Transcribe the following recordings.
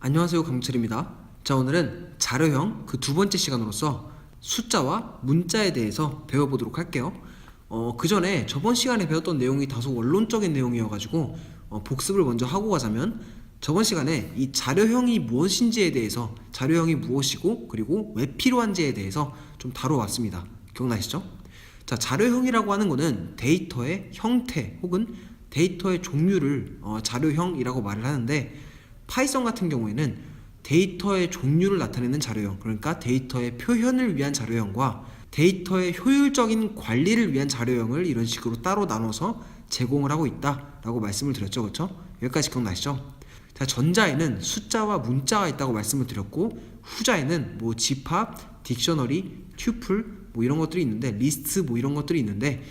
안녕하세요, 강철입니다. 자, 오늘은 자료형 그 두 번째 시간으로서 숫자와 문자에 대해서 배워보도록 할게요. 그 전에 저번 시간에 배웠던 내용이 다소 원론적인 내용이어가지고 복습을 먼저 하고 가자면, 저번 시간에 이 자료형이 무엇인지에 대해서, 자료형이 무엇이고 그리고 왜 필요한지에 대해서 좀 다뤄왔습니다. 기억나시죠? 자, 자료형이라고 하는 거는 데이터의 형태 혹은 데이터의 종류를 자료형이라고 말을 하는데, 파이썬 같은 경우에는 데이터의 종류를 나타내는 자료형, 그러니까 데이터의 표현을 위한 자료형과 데이터의 효율적인 관리를 위한 자료형을 이런 식으로 따로 나눠서 제공을 하고 있다라고 말씀을 드렸죠. 그렇죠? 여기까지 기억나시죠? 자, 전자에는 숫자와 문자가 있다고 말씀을 드렸고, 후자에는 뭐 집합, 딕셔너리, 튜플 뭐 이런 것들이 있는데, 리스트 뭐 이런 것들이 있는데,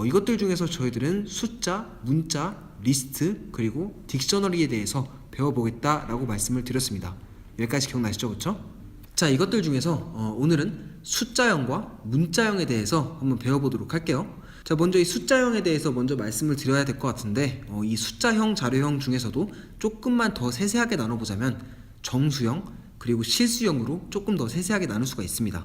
이것들 중에서 저희들은 숫자, 문자, 리스트 그리고 딕셔너리에 대해서 배워보겠다라고 말씀을 드렸습니다. 여기까지 기억나시죠? 그렇죠? 자, 이것들 중에서 오늘은 숫자형과 문자형에 대해서 한번 배워보도록 할게요. 자, 먼저 이 숫자형에 대해서 먼저 말씀을 드려야 될 것 같은데, 이 숫자형, 자료형 중에서도 조금만 더 세세하게 나눠보자면 정수형 그리고 실수형으로 조금 더 세세하게 나눌 수가 있습니다.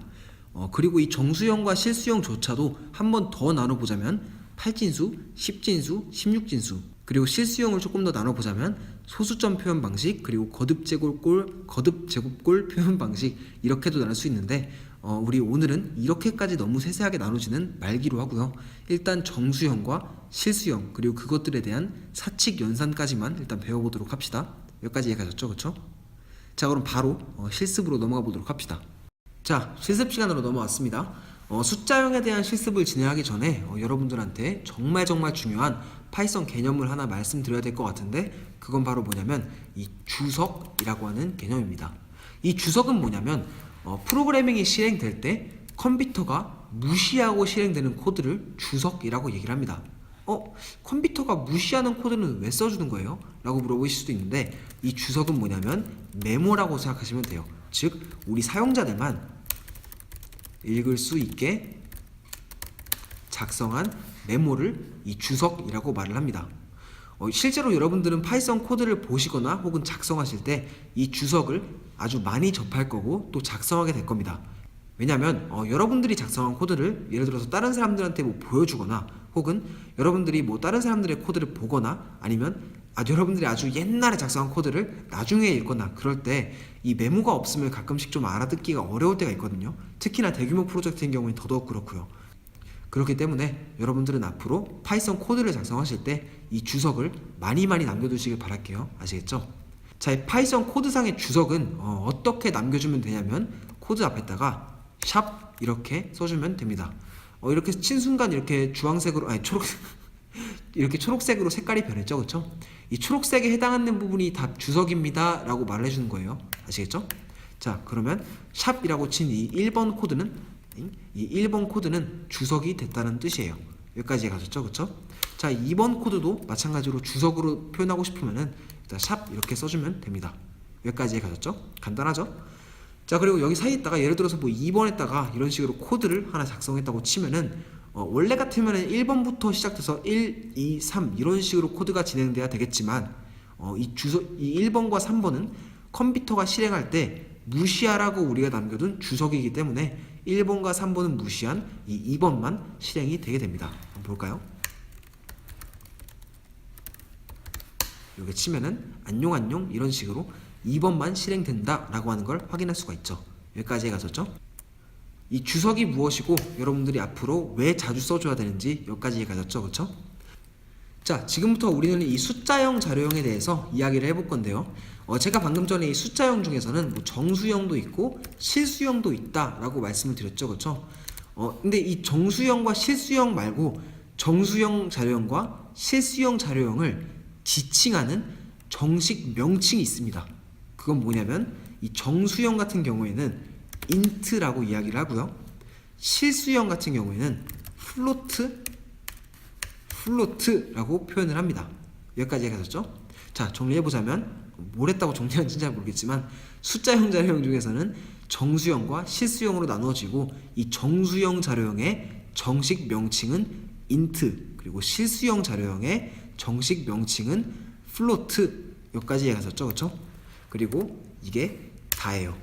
그리고 이 정수형과 실수형조차도 한 번 더 나눠보자면 8진수, 10진수, 16진수, 그리고 실수형을 조금 더 나눠보자면 소수점 표현 방식, 그리고 거듭제곱골 표현 방식, 이렇게도 나눌 수 있는데, 우리 오늘은 이렇게까지 너무 세세하게 나누지는 말기로 하고요. 일단 정수형과 실수형 그리고 그것들에 대한 사칙 연산까지만 일단 배워보도록 합시다. 여기까지 이해가셨죠? 그쵸? 자, 그럼 바로 실습으로 넘어가 보도록 합시다. 자, 실습 시간으로 넘어왔습니다. 숫자형에 대한 실습을 진행하기 전에 여러분들한테 정말 중요한 파이썬 개념을 하나 말씀드려야 될 것 같은데, 그건 바로 뭐냐면 이 주석이라고 하는 개념입니다. 이 주석은 뭐냐면 프로그래밍이 실행될 때 컴퓨터가 무시하고 실행되는 코드를 주석이라고 얘기를 합니다. 컴퓨터가 무시하는 코드는 왜 써주는 거예요? 라고 물어보실 수도 있는데, 이 주석은 뭐냐면 메모라고 생각하시면 돼요. 즉, 우리 사용자들만 읽을 수 있게 작성한 메모를 이 주석이라고 말을 합니다. 실제로 여러분들은 파이썬 코드를 보시거나 혹은 작성하실 때 이 주석을 아주 많이 접할 거고 또 작성하게 될 겁니다. 왜냐하면 여러분들이 작성한 코드를 예를 들어서 다른 사람들한테 뭐 보여주거나, 혹은 여러분들이 뭐 다른 사람들의 코드를 보거나, 아니면 여러분들이 아주 옛날에 작성한 코드를 나중에 읽거나, 그럴 때 이 메모가 없으면 가끔씩 좀 알아듣기가 어려울 때가 있거든요. 특히나 대규모 프로젝트인 경우는 더더욱 그렇고요. 그렇기 때문에 여러분들은 앞으로 파이썬 코드를 작성하실 때 이 주석을 많이 남겨두시길 바랄게요. 아시겠죠? 자, 이 파이썬 코드상의 주석은 어떻게 남겨주면 되냐면, 코드 앞에다가 샵 이렇게 써주면 됩니다. 이렇게 친 순간 이렇게 주황색으로, 이렇게 초록색으로 색깔이 변했죠, 그렇죠? 이 초록색에 해당하는 부분이 다 주석입니다 라고 말을 해주는 거예요. 아시겠죠? 자, 그러면 샵이라고 친 이 1번 코드는 주석이 됐다는 뜻이에요. 여기까지 가셨죠, 그렇죠? 자, 2번 코드도 마찬가지로 주석으로 표현하고 싶으면은 일단 샵 이렇게 써주면 됩니다. 여기까지 가셨죠? 간단하죠? 자, 그리고 여기 사이에다가 예를 들어서 뭐 2번에다가 이런 식으로 코드를 하나 작성했다고 치면은 원래 같으면은 1번부터 시작돼서 1, 2, 3 이런 식으로 코드가 진행돼야 되겠지만, 이 1번과 3번은 컴퓨터가 실행할 때 무시하라고 우리가 남겨둔 주석이기 때문에 1번과 3번은 무시한 이 2번만 실행이 되게 됩니다. 한번 볼까요? 이렇게 치면은 안녕 이런 식으로 2번만 실행된다 라고 하는 걸 확인할 수가 있죠. 여기까지 해가셨죠? 이 주석이 무엇이고 여러분들이 앞으로 왜 자주 써줘야 되는지 여기까지 해가셨죠? 그쵸? 자, 지금부터 우리는 이 숫자형, 자료형에 대해서 이야기를 해볼 건데요. 제가 방금 전에 이 숫자형 중에서는 뭐 정수형도 있고 실수형도 있다라고 말씀을 드렸죠, 그렇죠? 근데 이 정수형과 실수형 말고 정수형 자료형과 실수형 자료형을 지칭하는 정식 명칭이 있습니다. 그건 뭐냐면 이 정수형 같은 경우에는 int라고 이야기를 하고요. 실수형 같은 경우에는 float라고 표현을 합니다. 여기까지 해가셨죠? 자, 정리해보자면, 뭘 했다고 정리하는지 잘 모르겠지만, 숫자형 자료형 중에서는 정수형과 실수형으로 나누어지고, 이 정수형 자료형의 정식 명칭은 int, 그리고 실수형 자료형의 정식 명칭은 float. 여기까지 해가셨죠? 그쵸? 그리고 이게 다예요.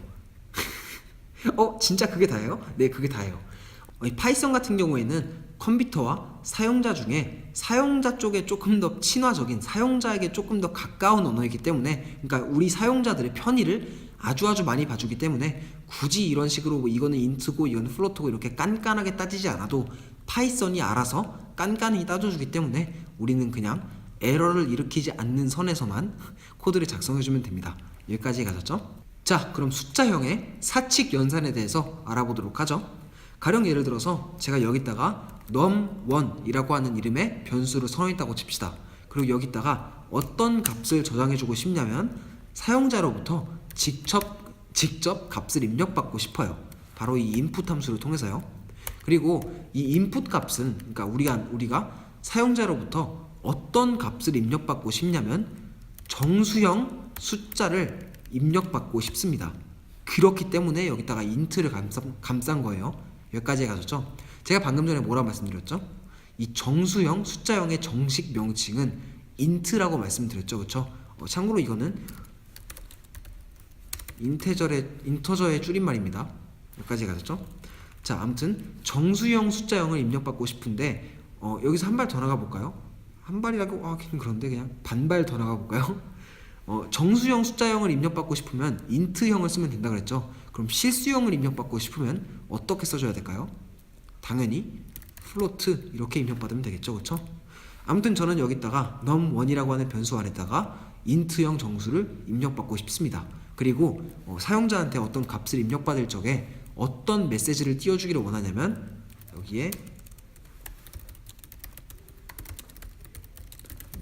진짜 그게 다예요? 네, 그게 다예요. 이 파이썬 같은 경우에는 컴퓨터와 사용자 중에 사용자 쪽에 조금 더 친화적인, 사용자에게 조금 더 가까운 언어이기 때문에, 그러니까 우리 사용자들의 편의를 아주 많이 봐주기 때문에 굳이 이런 식으로 뭐 이거는 인트고 이거는 플로트고 이렇게 깐깐하게 따지지 않아도 파이썬이 알아서 깐깐히 따져주기 때문에 우리는 그냥 에러를 일으키지 않는 선에서만 코드를 작성해주면 됩니다. 여기까지 가셨죠? 자, 그럼 숫자형의 사칙 연산에 대해서 알아보도록 하죠. 가령 예를 들어서 제가 여기다가 num1이라고 하는 이름의 변수를 선언했다고 칩시다. 그리고 여기다가 어떤 값을 저장해주고 싶냐면 사용자로부터 직접 값을 입력받고 싶어요. 바로 이 input 함수를 통해서요. 그리고 이 input 값은, 그러니까 우리가 사용자로부터 어떤 값을 입력받고 싶냐면 정수형 숫자를 입력받고 싶습니다. 그렇기 때문에 여기다가 int를 감싼 거예요. 여기까지 가셨죠? 제가 방금 전에 뭐라고 말씀드렸죠? 이 정수형 숫자형의 정식 명칭은 int라고 말씀드렸죠, 그렇죠? 참고로 이거는 인터저의 줄임말입니다. 여기까지 가셨죠? 자, 아무튼 정수형 숫자형을 입력받고 싶은데 여기서 한 발 더 나가 볼까요? 한 발이라고 하긴 그런데 그냥 반발 더 나가 볼까요? 정수형 숫자형을 입력받고 싶으면 int형을 쓰면 된다 그랬죠. 그럼 실수형을 입력받고 싶으면 어떻게 써줘야 될까요? 당연히 float 이렇게 입력받으면 되겠죠, 그렇죠? 아무튼 저는 여기다가 num1이라고 하는 변수 안에다가 int형 정수를 입력받고 싶습니다. 그리고 사용자한테 어떤 값을 입력받을 적에 어떤 메시지를 띄워주기를 원하냐면 여기에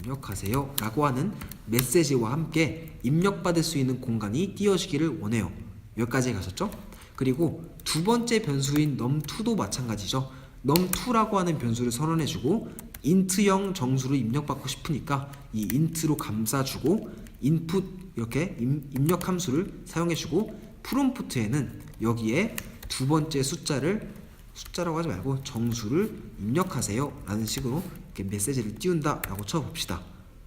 입력하세요 라고 하는 메시지와 함께 입력받을 수 있는 공간이 띄워지기를 원해요. 여기까지 가셨죠? 그리고 두 번째 변수인 num2도 마찬가지죠. num2라고 하는 변수를 선언해주고 int형 정수를 입력받고 싶으니까 이 int로 감싸주고 input 이렇게 입력 함수를 사용해주고 프롬프트에는 여기에 두 번째 숫자라고 하지 말고 정수를 입력하세요 라는 식으로 이렇게 메시지를 띄운다 라고 쳐봅시다.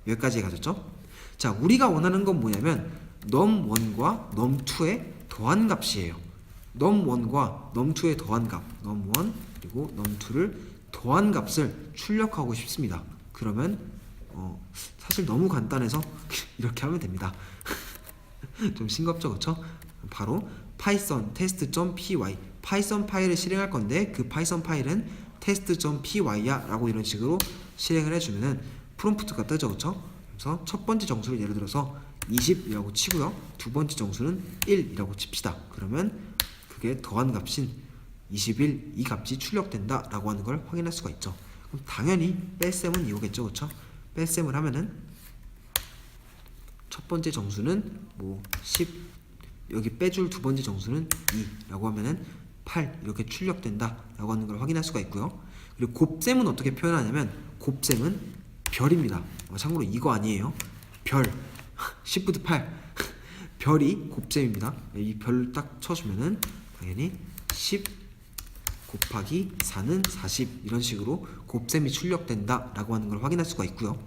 여기까지 가졌죠? 자, 우리가 원하는 건 뭐냐면 num1과 num2의 더한 값이에요. num1과 num2의 더한 값, num1 그리고 num2를 더한 값을 출력하고 싶습니다. 그러면 사실 너무 간단해서 이렇게 하면 됩니다. 좀 싱겁죠, 그렇죠? 바로 python test.py 파이썬 파일을 실행할 건데 그 파이썬 파일은 test.py야 라고 이런 식으로 실행을 해주면은 프롬프트가 뜨죠, 그렇죠? 그래서 첫 번째 정수를 예를 들어서 20이라고 치고요, 두 번째 정수는 1이라고 칩시다. 그러면 그게 더한 값인 21 이 값이 출력된다 라고 하는 걸 확인할 수가 있죠. 그럼 당연히 뺄셈은 이거겠죠, 그렇죠? 뺄셈을 하면은 첫 번째 정수는 뭐 10, 여기 빼줄 두 번째 정수는 2라고 하면은 8 이렇게 출력된다 라고 하는 걸 확인할 수가 있고요. 그리고 곱셈은 어떻게 표현하냐면 곱셈은 별입니다. 참고로 이거 아니에요. 별 Shift 8 별이 곱셈입니다. 이 별 딱 쳐주면은 당연히 10 곱하기 4는 40 이런 식으로 곱셈이 출력된다 라고 하는 걸 확인할 수가 있고요.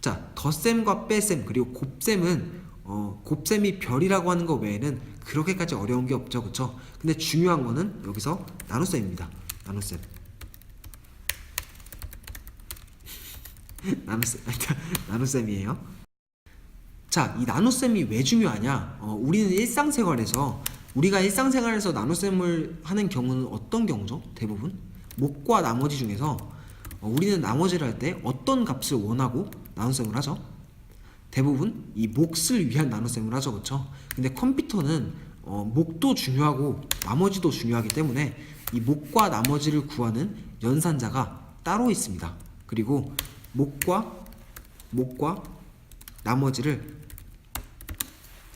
자, 덧셈과 뺄셈 그리고 곱셈은 곱셈이 별이라고 하는 거 외에는 그렇게까지 어려운 게 없죠, 그쵸? 근데 중요한 거는 여기서 나눗셈입니다. 나눗셈이에요. 자, 이 나눗셈이 왜 중요하냐? 우리가 일상생활에서 나눗셈을 하는 경우는 어떤 경우죠? 대부분 목과 나머지 중에서 우리는 나머지를 할 때 어떤 값을 원하고 나눗셈을 하죠? 대부분 이 몫을 위한 나눗셈을 하죠, 그렇죠? 근데 컴퓨터는 목도 중요하고 나머지도 중요하기 때문에 이 목과 나머지를 구하는 연산자가 따로 있습니다. 그리고 목과 나머지를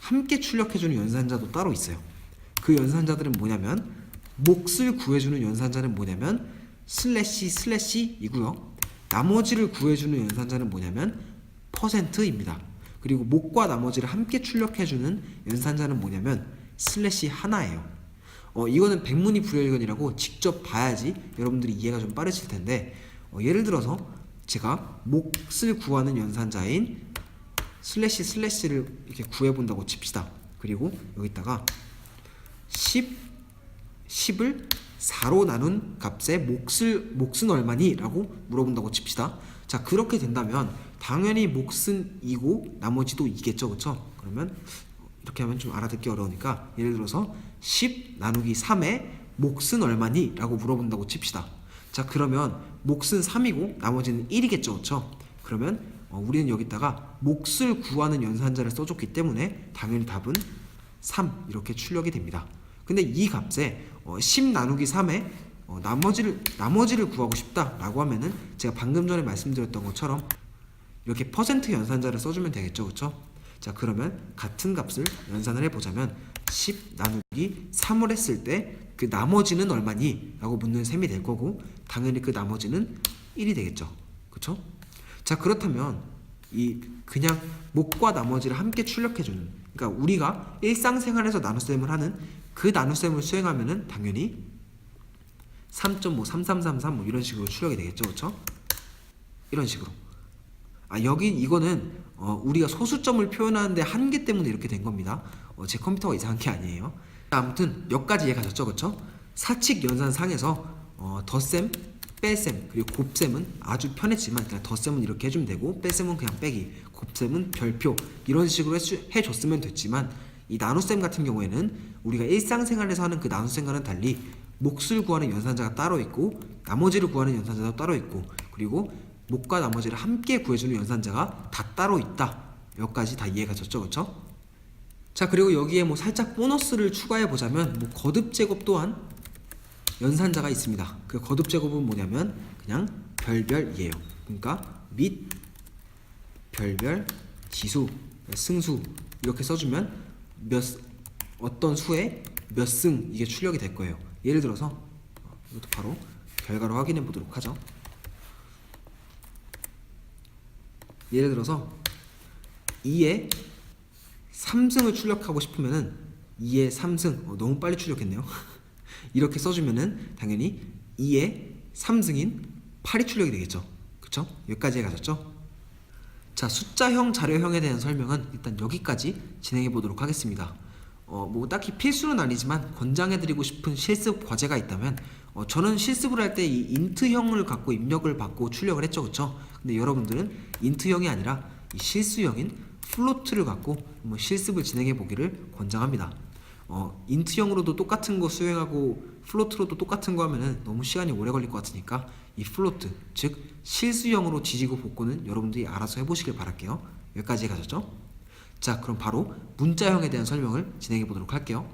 함께 출력해주는 연산자도 따로 있어요. 그 연산자들은 뭐냐면 몫을 구해주는 연산자는 뭐냐면 //이고요. 나머지를 구해주는 연산자는 뭐냐면 %입니다. 그리고 목과 나머지를 함께 출력해주는 연산자는 뭐냐면 /하나예요. 이거는 백문이 불여일견이라고 직접 봐야지 여러분들이 이해가 좀 빠르실 텐데 예를 들어서 제가 몫을 구하는 연산자인 //를 이렇게 구해본다고 칩시다. 그리고 여기다가 10을 4로 나눈 값의 몫은 얼마니? 라고 물어본다고 칩시다. 자, 그렇게 된다면 당연히 몫은 2고 나머지도 2겠죠, 그쵸? 그러면 이렇게 하면 좀 알아듣기 어려우니까 예를 들어서 10 나누기 3의 몫은 얼마니? 라고 물어본다고 칩시다. 자, 그러면 몫은 3이고 나머지는 1이겠죠, 그쵸? 그러면 우리는 여기다가 몫을 구하는 연산자를 써줬기 때문에 당연히 답은 3 이렇게 출력이 됩니다. 근데 이 값에 10 나누기 3에 나머지를 구하고 싶다 라고 하면은 제가 방금 전에 말씀드렸던 것처럼 이렇게 퍼센트 연산자를 써주면 되겠죠, 그쵸? 자, 그러면 같은 값을 연산을 해보자면 10 나누기 3을 했을 때 그 나머지는 얼마니? 라고 묻는 셈이 될 거고 당연히 그 나머지는 1이 되겠죠, 그쵸? 자, 그렇다면 이 그냥 몫과 나머지를 함께 출력해주는, 그러니까 우리가 일상생활에서 나눗셈을 하는 그 나눗셈을 수행하면은 당연히 3.3333 뭐 이런 식으로 출력이 되겠죠, 그렇죠? 이런 식으로. 여기 이거는 우리가 소수점을 표현하는데 한계 때문에 이렇게 된 겁니다. 제 컴퓨터가 이상한 게 아니에요. 아무튼 여기까지 이해가셨죠, 그렇죠? 사칙 연산상에서 덧셈, 뺄셈, 그리고 곱셈은 아주 편했지만 그냥 덧셈은 이렇게 해주면 되고 뺄셈은 그냥 빼기, 곱셈은 별표 이런 식으로 해줬으면 됐지만 이 나눗셈 같은 경우에는 우리가 일상생활에서 하는 그 나눗셈과는 달리 몫을 구하는 연산자가 따로 있고 나머지를 구하는 연산자도 따로 있고 그리고 몫과 나머지를 함께 구해주는 연산자가 다 따로 있다. 여기까지 다 이해가 됐죠, 그렇죠? 자, 그리고 여기에 뭐 살짝 보너스를 추가해 보자면 뭐 거듭 제곱 또한 연산자가 있습니다. 그 거듭 제곱은 뭐냐면 그냥 별별이에요. 그러니까 및 별별 지수, 승수 이렇게 써주면 어떤 수의 몇 승 이게 출력이 될 거예요. 예를 들어서 이것도 바로 결과로 확인해 보도록 하죠. 예를 들어서 2의 3승을 출력하고 싶으면은 2의 3승 너무 빨리 출력했네요. 이렇게 써주면은 당연히 2의 3승인 8이 출력이 되겠죠. 그쵸? 여기까지 해가셨죠? 자, 숫자형, 자료형에 대한 설명은 일단 여기까지 진행해 보도록 하겠습니다. 뭐 딱히 필수는 아니지만 권장해드리고 싶은 실습 과제가 있다면 저는 실습을 할 때 이 인트형을 갖고 입력을 받고 출력을 했죠, 그쵸? 근데 여러분들은 인트형이 아니라 이 실수형인 플로트를 갖고 한번 실습을 진행해 보기를 권장합니다. 인트형으로도 똑같은 거 수행하고 플로트로도 똑같은 거 하면은 너무 시간이 오래 걸릴 것 같으니까 이 플로트, 즉 실수형으로 지지고 볶고는 여러분들이 알아서 해보시길 바랄게요. 여기까지 가셨죠? 자, 그럼 바로 문자형에 대한 설명을 진행해 보도록 할게요.